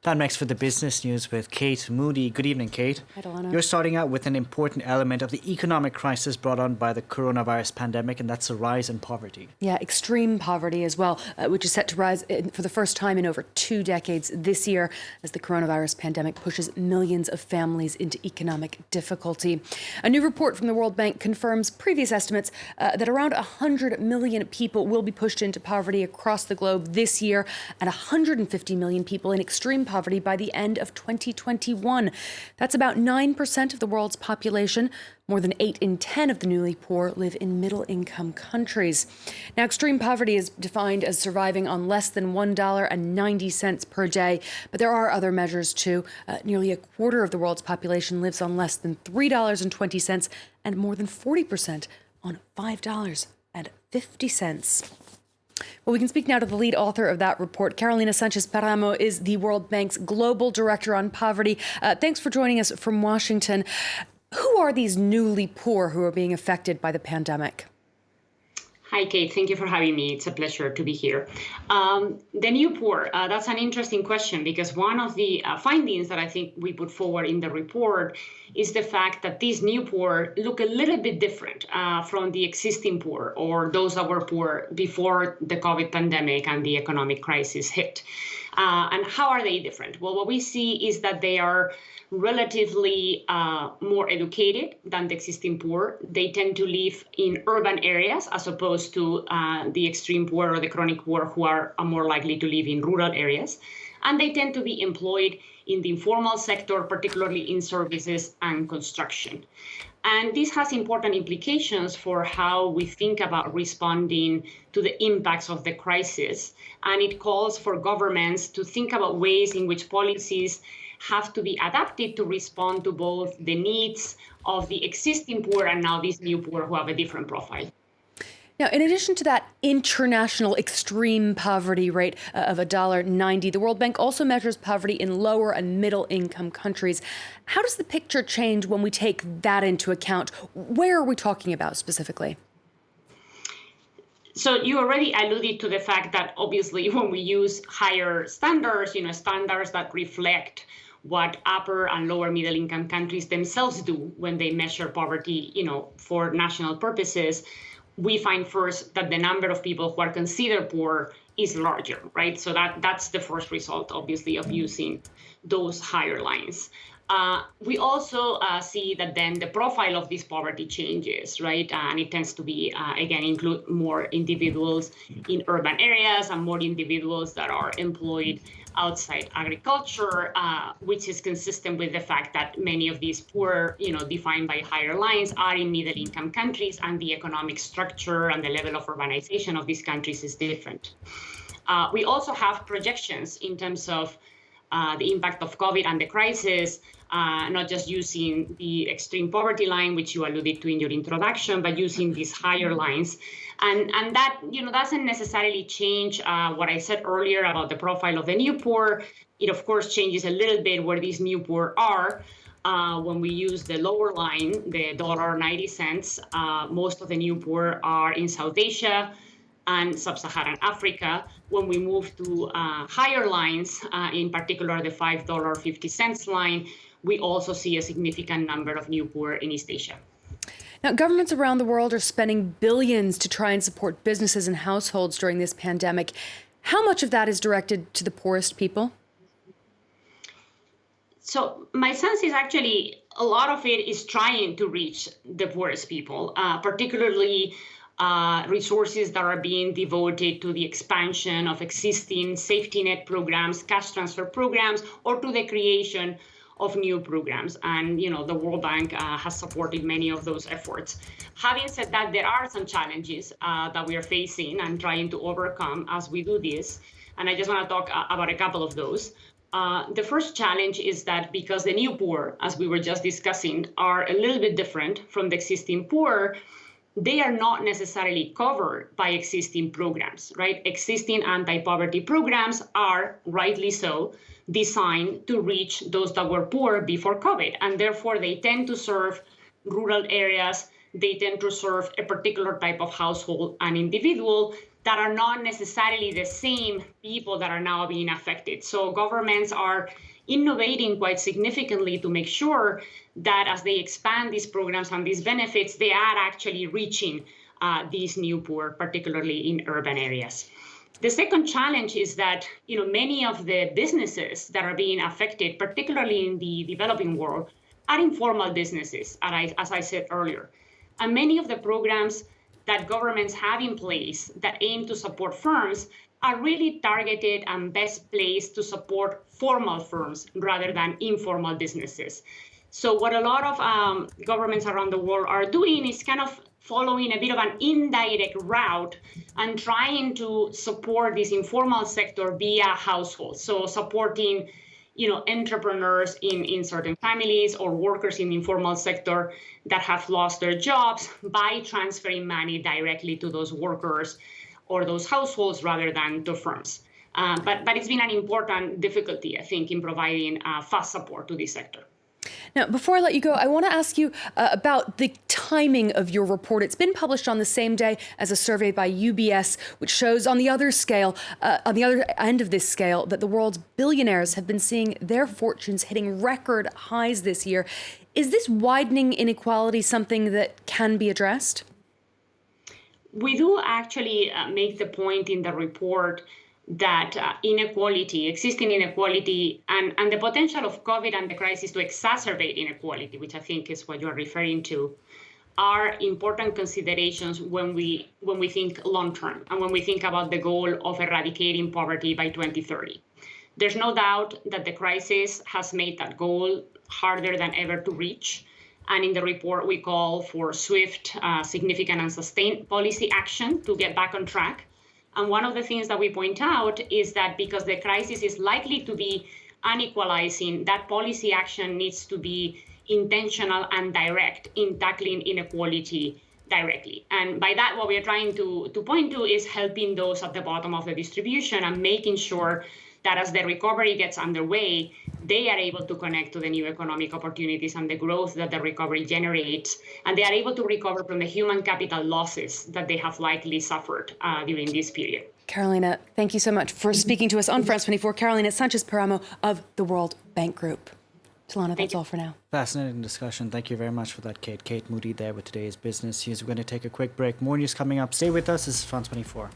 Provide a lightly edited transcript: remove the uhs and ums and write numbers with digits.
Time next for the business news with Kate Moody. Good evening, Kate. Hi, Delano. You're starting out with an important element of the economic crisis brought on by the coronavirus pandemic, and that's the rise in poverty. Yeah, extreme poverty as well, which is set to rise for the first time in over 2 decades this year as the coronavirus pandemic pushes millions of families into economic difficulty. A new report from the World Bank confirms previous estimates that around 100 million people will be pushed into poverty across the globe this year, and 150 million people in extreme poverty by the end of 2021. That's about 9% of the world's population. More than 8 in 10 of the newly poor live in middle-income countries. Now, extreme poverty is defined as surviving on less than $1.90 per day. But there are other measures, too. Nearly a quarter of the world's population lives on less than $3.20, and more than 40% on $5.50. Well, we can speak now to the lead author of that report. Carolina Sánchez-Páramo is the World Bank's Global Director on Poverty. Thanks for joining us from Washington. Who are these newly poor who are being affected by the pandemic? Hi, Kate. Thank you for having me. It's a pleasure to be here. The new poor, that's an interesting question because one of the findings that I think we put forward in the report is the fact that these new poor look a little bit different from the existing poor or those that were poor before the COVID pandemic and the economic crisis hit. And how are they different? Well, what we see is that they are relatively more educated than the existing poor. They tend to live in urban areas as opposed to the extreme poor or the chronic poor who are more likely to live in rural areas. And they tend to be employed in the informal sector, particularly in services and construction. And this has important implications for how we think about responding to the impacts of the crisis. And it calls for governments to think about ways in which policies have to be adapted to respond to both the needs of the existing poor and now these new poor who have a different profile. Now, in addition to that international extreme poverty rate of $1.90, the World Bank also measures poverty in lower and middle income countries. How does the picture change when we take that into account? Where are we talking about specifically? So you already alluded to the fact that obviously when we use higher standards, standards that reflect what upper and lower middle income countries themselves do when they measure poverty, for national purposes, we find first that the number of people who are considered poor is larger, right? So that's the first result, obviously, of using those higher lines. We also see that then the profile of this poverty changes, right? And it tends to be, again, include more individuals in urban areas and more individuals that are employed outside agriculture, which is consistent with the fact that many of these poor, defined by higher lines, are in middle-income countries, and the economic structure and the level of urbanization of these countries is different. We also have projections in terms of the impact of COVID and the crisis, not just using the extreme poverty line, which you alluded to in your introduction, but using these higher lines. And that, doesn't necessarily change what I said earlier about the profile of the new poor. It, of course, changes a little bit where these new poor are. When we use the lower line, the $1.90, most of the new poor are in South Asia and Sub-Saharan Africa. When we move to higher lines, in particular the $5.50 line, we also see a significant number of new poor in East Asia. Now, governments around the world are spending billions to try and support businesses and households during this pandemic. How much of that is directed to the poorest people? So my sense is actually a lot of it is trying to reach the poorest people, particularly resources that are being devoted to the expansion of existing safety net programs, cash transfer programs, or to the creation of new programs. And, the World Bank has supported many of those efforts. Having said that, there are some challenges that we are facing and trying to overcome as we do this. And I just want to talk about a couple of those. The first challenge is that because the new poor, as we were just discussing, are a little bit different from the existing poor, they are not necessarily covered by existing programs, right? Existing anti-poverty programs are, rightly so, designed to reach those that were poor before COVID. And therefore, they tend to serve rural areas. They tend to serve a particular type of household and individual that are not necessarily the same people that are now being affected. So governments are innovating quite significantly to make sure that as they expand these programs and these benefits, they are actually reaching these new poor, particularly in urban areas. The second challenge is that many of the businesses that are being affected, particularly in the developing world, are informal businesses, as I said earlier. And many of the programs that governments have in place that aim to support firms are really targeted and best placed to support formal firms rather than informal businesses. So what a lot of governments around the world are doing is kind of following a bit of an indirect route and trying to support this informal sector via households. So supporting entrepreneurs in certain families or workers in the informal sector that have lost their jobs by transferring money directly to those workers or those households rather than to firms. But it's been an important difficulty, I think, in providing fast support to this sector. Now, before I let you go, I want to ask you about the timing of your report. It's been published on the same day as a survey by UBS, which shows on the other end of this scale, that the world's billionaires have been seeing their fortunes hitting record highs this year. Is this widening inequality something that can be addressed? We do actually make the point in the report that existing inequality, and the potential of COVID and the crisis to exacerbate inequality, which I think is what you're referring to, are important considerations when we think long term and when we think about the goal of eradicating poverty by 2030. There's no doubt that the crisis has made that goal harder than ever to reach. And in the report, we call for swift, significant, and sustained policy action to get back on track. And one of the things that we point out is that because the crisis is likely to be unequalizing, that policy action needs to be intentional and direct in tackling inequality directly. And by that, what we are trying to point to is helping those at the bottom of the distribution and making sure that as the recovery gets underway, they are able to connect to the new economic opportunities and the growth that the recovery generates, and they are able to recover from the human capital losses that they have likely suffered during this period. Carolina, thank you so much for speaking to us on France 24. Carolina Sánchez-Páramo of the World Bank Group. Talana, that's all for now. Fascinating discussion. Thank you very much for that, Kate. Kate Moody there with today's business news. We're going to take a quick break. More news coming up. Stay with us. This is France 24.